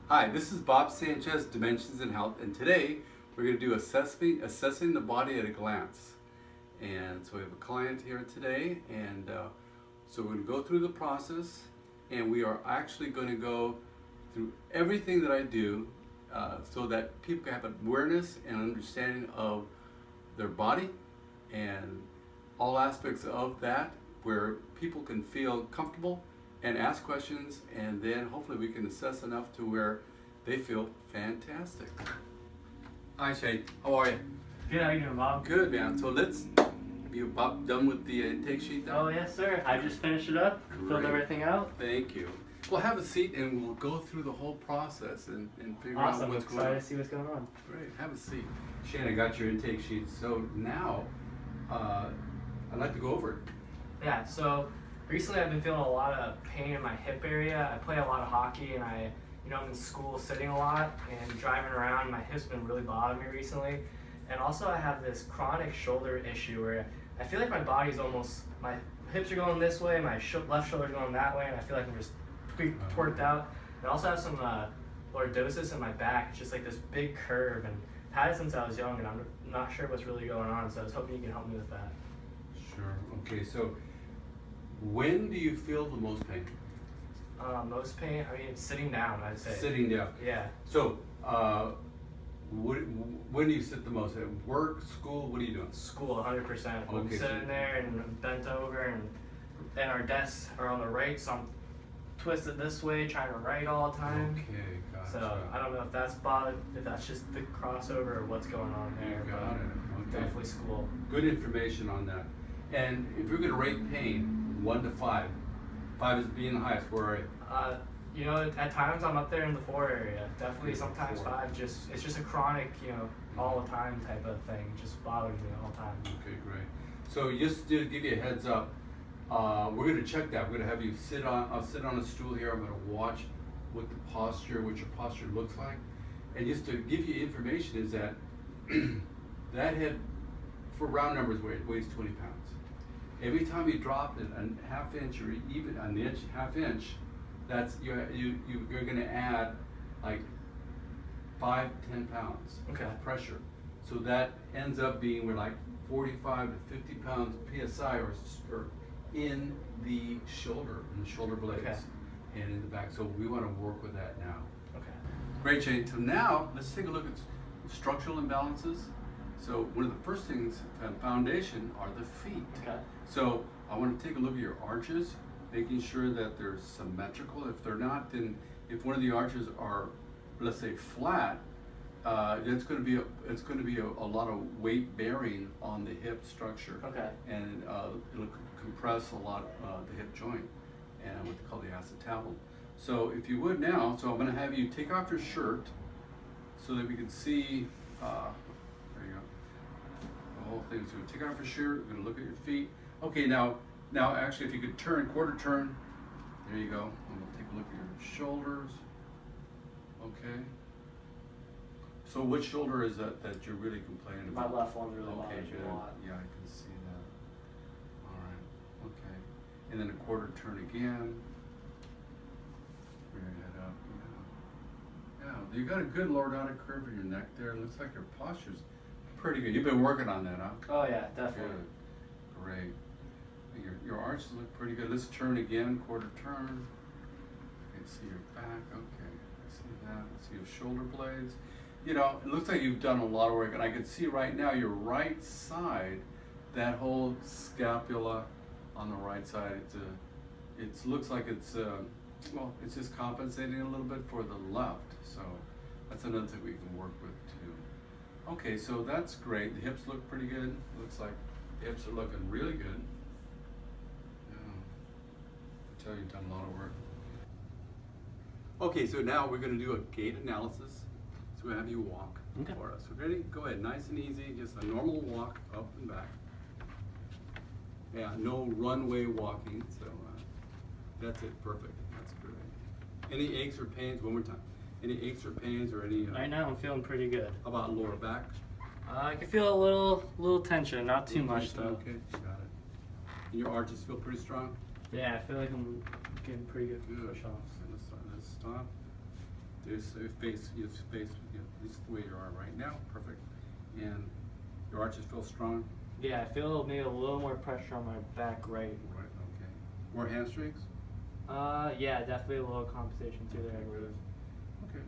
Hi, this is Bob Sanchez, Dimensions in Health, and today we're going to do assessing the body at a glance. And so we have a client here today, and so we're going to go through the process, and we are actually going to go through everything that I do so that people can have an awareness and understanding of their body and all aspects of that, where people can feel comfortable and ask questions, and then hopefully we can assess enough to where they feel fantastic. Hi Shane, how are you? Good, how you doing, Bob? Good, man. So you about done with the intake sheet now? Oh yes, sir. I just finished it up, filled everything out. Thank you. Well, have a seat and we'll go through the whole process and figure Awesome. out what's going on. Excited to see what's going on. Great, have a seat. Shane, I got your intake sheet. So now, I'd like to go over it. Yeah, so recently I've been feeling a lot of pain in my hip area. I play a lot of hockey and I'm in school sitting a lot and driving around. My hip's been really bothering me recently. And also I have this chronic shoulder issue where I feel like my body's my hips are going this way, my left shoulder's going that way, and I feel like I'm just torqued out. And I also have some lordosis in my back. It's just like this big curve, and I've had it since I was young, and I'm not sure what's really going on, so I was hoping you can help me with that. Sure. Okay, so when do you feel the most pain? Most pain, I mean, sitting down, I'd say. Sitting down. Yeah. So, when do you sit the most? At work, school, what are you doing? School, 100%. I'm Okay, sitting there and I'm bent over, and our desks are on the right, so I'm twisted this way, trying to write all the time. Okay, gotcha. So I don't know if that's just the crossover or what's going on there. You got it. Okay. Definitely school. Good information on that. And if you're going to rate pain, 1 to 5, 5 is being the highest, where are you? At times I'm up there in the 4 area. Definitely sometimes 4. 5. It's just a chronic, all the time type of thing. It just bothers me all the time. Okay, great. So just to give you a heads up, we're going to check that. We're going to have you I'll sit on a stool here. I'm going to watch what your posture looks like. And just to give you information is that that head, for round numbers, weighs 20 pounds. Every time you drop it a half inch or even an inch, half inch, that's you're going to add like 5 to 10 pounds of pressure. So that ends up being we're like 45 to 50 pounds psi or in the shoulder blades and in the back. So we want to work with that now. Okay. Great, Shane. So now let's take a look at structural imbalances. So one of the first things, foundation, are the feet. Okay. So I want to take a look at your arches, making sure that they're symmetrical. If they're not, then if one of the arches are, let's say, flat, it's going to be a lot of weight bearing on the hip structure. Okay. And it'll compress a lot the hip joint and what they call the acetabulum. So if you would now, so I'm going to have you take off your shirt so that we can see. There you go. The whole thing. So take off your shirt. We're going to look at your feet. Okay, now actually, if you could quarter turn, there you go. And we'll take a look at your shoulders. Okay. So which shoulder is that you're really complaining about? My left one's really bothering me good. a lot. Yeah, I can see that. All right. Okay. And then a quarter turn again. Bring your head up. Yeah, you got a good lordotic curve in your neck there. It looks like your posture's pretty good. You've been working on that, huh? Oh yeah, definitely. Good. Great. Your arches look pretty good. Let's turn again, quarter turn. Okay, see your back. Okay, I see that. I see your shoulder blades. It looks like you've done a lot of work, and I can see right now your right side, that whole scapula on the right side. It looks like it's just compensating a little bit for the left. So that's another thing we can work with too. Okay, so that's great. The hips look pretty good. Looks like the hips are looking really good. I tell you, you've done a lot of work. Okay, so now we're going to do a gait analysis. So we'll have you walk for us. Ready? Go ahead. Nice and easy. Just a normal walk up and back. Yeah, no runway walking. So that's it. Perfect. That's great. Any aches or pains? One more time. Any aches or pains or any? Right now I'm feeling pretty good. How about lower back? I can feel a little tension, not too much though. Okay, got it. And your arches feel pretty strong? Yeah, I feel like I'm getting pretty good push-offs. Let's stop. Just face, you know, this is the way you are right now, perfect. And your arches feel strong? Yeah, I feel maybe a little more pressure on my back right. Right, okay. More hamstrings? Yeah, definitely a little compensation too there. Okay.